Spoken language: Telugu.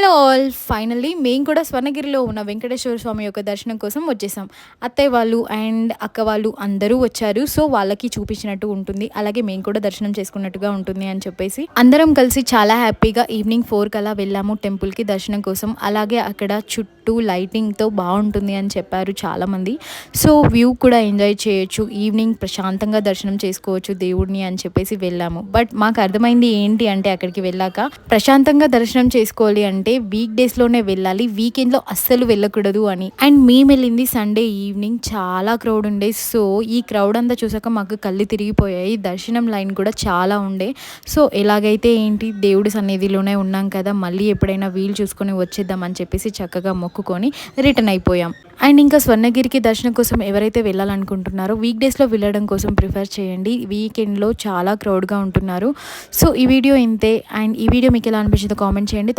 హలో ఆల్, ఫైనల్లీ మేము కూడా స్వర్ణగిరిలో ఉన్న వెంకటేశ్వర స్వామి యొక్క దర్శనం కోసం వచ్చేసాం. అత్తయ్య వాళ్ళు అండ్ అక్క వాళ్ళు అందరూ వచ్చారు. సో వాళ్ళకి చూపించినట్టు ఉంటుంది, అలాగే మేము కూడా దర్శనం చేసుకున్నట్టుగా ఉంటుంది అని చెప్పేసి అందరం కలిసి చాలా హ్యాపీగా ఈవినింగ్ 4 కలా వెళ్ళాము టెంపుల్కి దర్శనం కోసం. అలాగే అక్కడ చుట్టూ లైటింగ్తో బాగుంటుంది అని చెప్పారు చాలామంది. సో వ్యూ కూడా ఎంజాయ్ చేయొచ్చు, ఈవినింగ్ ప్రశాంతంగా దర్శనం చేసుకోవచ్చు దేవుడిని అని చెప్పేసి వెళ్ళాము. బట్ మాకు అర్థమైంది ఏంటి అంటే, అక్కడికి వెళ్ళాక ప్రశాంతంగా దర్శనం చేసుకోవాలి అంటే వీక్ డేస్లోనే వెళ్ళాలి, వీకెండ్లో అస్సలు వెళ్ళకూడదు అని. అండ్ మేము వెళ్ళింది సండే ఈవినింగ్, చాలా క్రౌడ్ ఉండే. సో ఈ క్రౌడ్ అంతా చూసాక మాకు కళ్ళు తిరిగిపోయాయి. దర్శనం లైన్ కూడా చాలా ఉండే. సో ఎలాగైతే ఏంటి, దేవుడి సన్నిధిలోనే ఉన్నాం కదా, మళ్ళీ ఎప్పుడైనా వీలు చూసుకొని వచ్చేద్దామని చెప్పేసి చక్కగా మొక్కుకొని రిటర్న్ అయిపోయాం. అండ్ ఇంకా స్వర్ణగిరికి దర్శనం కోసం ఎవరైతే వెళ్ళాలనుకుంటున్నారో వీక్ డేస్లో వెళ్ళడం కోసం ప్రిఫర్ చేయండి, వీకెండ్లో చాలా క్రౌడ్గా ఉంటున్నారు. సో ఈ వీడియో ఇంతే. అండ్ ఈ వీడియో మీకు ఎలా అనిపించిందో కామెంట్ చేయండి.